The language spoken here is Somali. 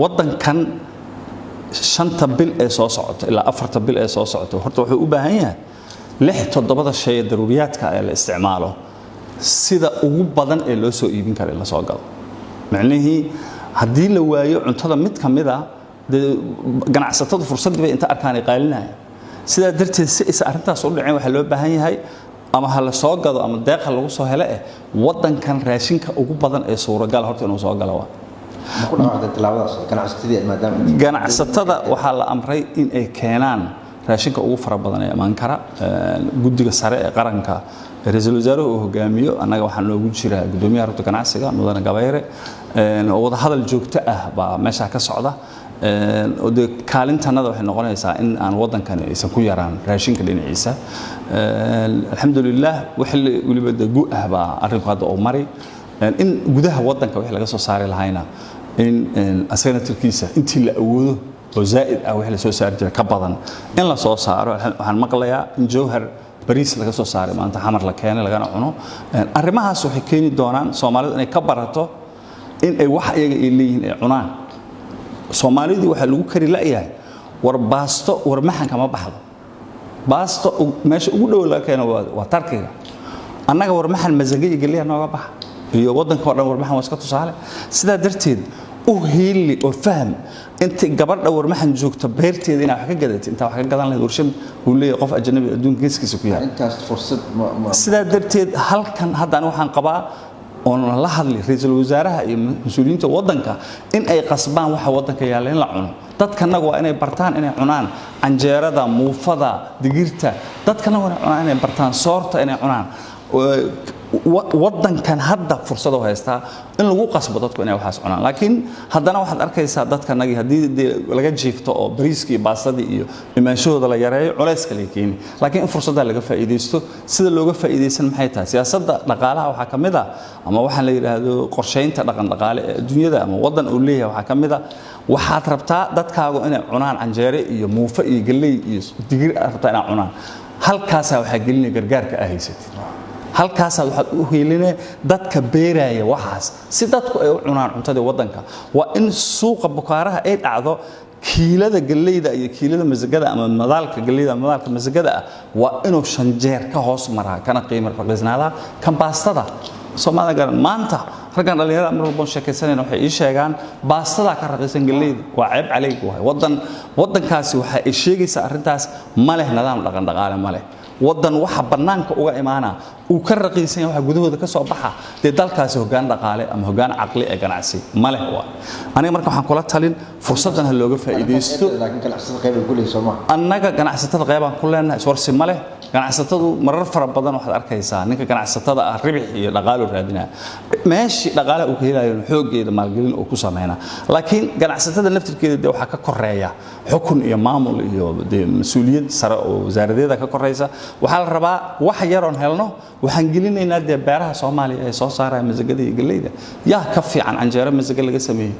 waddankan shanta bil ee soo socota ilaa afarta bil ee soo socota horta wuxuu u baahan yahay 6-7 shay daruuriyaadka ee la isticmaalo sida ugu badan ee loo soo iibin karo la soo galo macnaheedu haddii la waayo cuntada mid kamid ah ganacsatada fursad bay inta arkaan qaalinaya sida darteed si is arintaas u dhaceen waxa loo baahan yahay ama hal soo gado ama deeq lagu soo helo waddankan raashinka ugu badan ee suuragal horta inuu soo galo ma ku dhawaaqday talaabadaas ganacsatada waxaa la amray in ay keenaan raashinka ugu fara badan ee iman kara guddiga sare ee qaranka ra'iisul wasaaruhu uu hogaamiyo annaga waxaan loogu jiraa gudoomiyaha rugta ganacsiga mudane Gabayre oo wada hadal joogto ah baa meesha ka socda oo kaalintanada waxay noqonaysaa in aan waddankan aysan ku yaraan raashinka dhinaciisa alxamdulillah wixii waliba gu ah baa arrinku hadda oo maray in gudaha waddanka wixii laga soo saari lahayna in asagana tilkiisa intii la awoodo oo zaa'id ah wixii la soo saari jiray ka badan in la soo saaro waxaan maqlayaa in jawhar bariis laga soo saaray maanta xamar la keenay lagana cuno arrimahaas waxay keeni doonaan Soomaalidu inay ka barato in ay wax iyaga ay leeyihiin ay cunaan Soomaalidu waxa lagu kari la'yahay war baasto war maxan kama baxdo baasto meesha ugu dhow la keeno waa Tarkiga annaga war maxan masagay galiya nooga bax iyo waddanka oo dhan war maxan waska tusaale sida darteed u heeli oo faham inta gabadha war maxan joogto beerteeda inaa wax ka gadato inta wax ka gadan lahayd warshad uu leeyahay qof ajnabi adduunka geeskiisa ku yahay intaas fursad sida darteed halkan haddana waxaan qabaa oo la hadlay ra'iisul wasaaraha iyo mas'uuliyiinta waddanka in ay qasbaan waxa waddanka yaala in la cuno dadkanagu waa inay bartaan inay cunaan canjeerada muufada digirta dadkanagu waa cunaan inay bartaan soorta inay cunaan waddankan hadda fursad oo haysta in lagu qasbo dadku inay waxaas cunaan laakiin haddana waxaad arkaysaa dadkanagi hadii laga jiifto oo bariiskii baasadii iyo imaanshahooda la yareeyo culays kale keeni laakiin in fursadda laga faa'iideysto sida looga faa'iideysan maxay tahay siyaasadda dhaqaalaha waxa kamid ah ama waxa la yiraahdo qorsheynta dhaqan dhaqaale ee dunyada ama waddan uu leeyahay waxa kamid ah waxaad rabtaa dadkaagu inay cunaan canjeere iyo muufa iyo galey iyo digir rabtaa inay cunaan halkaas waxa gelinay gargaarka ahaysatid halkaas waxaad u heelinay dadka beeraya waxaas si dadku ay u cunaan cuntada waddanka waa in suuqa bukaaraha ay dhacdo kiilada galeyda iyo kiilada masagada ama madaalka galeyda madaalka masagada waa inuu 5 jeer ka hoos maraa kana qiimo raqiisnaada kan baastada Soomaaliga garan maanta ragan dhalinyarada mar walba sheekaysanayna waxay ii sheegaan baastada ka raqiisan galeyda waa ceeb calayg waddankaasi waxa ay sheegaysaa arrintaas ma leh nidaam dhaqan dhaqaale ma leh waddan waxa banaanka uga imaana uu ka raqiisan waxa gudahooda ka soo baxa dalkaasi hoggaan dhaqaale ama hoggaan aqli ee ganacsi ma leh waa aniga marka waxaan kula talin fursadan looga faa'iideysto laakiin ganacsatada qayb ay ku leeyihiin Soomaa annaga ganacsatada qayb aan ku leenahay iswarsi ma leh ganacsatadu marar fara badan waxaad arkaysaa ninka ganacsatada ah ribix iyo dhaqaale raadinaa meeshii dhaqaale uu ka helayo xoogeeda maalgelin oo ku sameeyna laakiin ganacsatada naftirkeeda waxa ka koreeya xukun iyo maamul iyo mas'uuliyad sare oo wasaaradeeda ka koreysa waxa la rabaa wax yar oo helno waxaan gelinaynaa beeraha Soomaaliya ee soo saaraya masagada iyo galeyda yaa ka fiican canjeero masaga laga sameeyay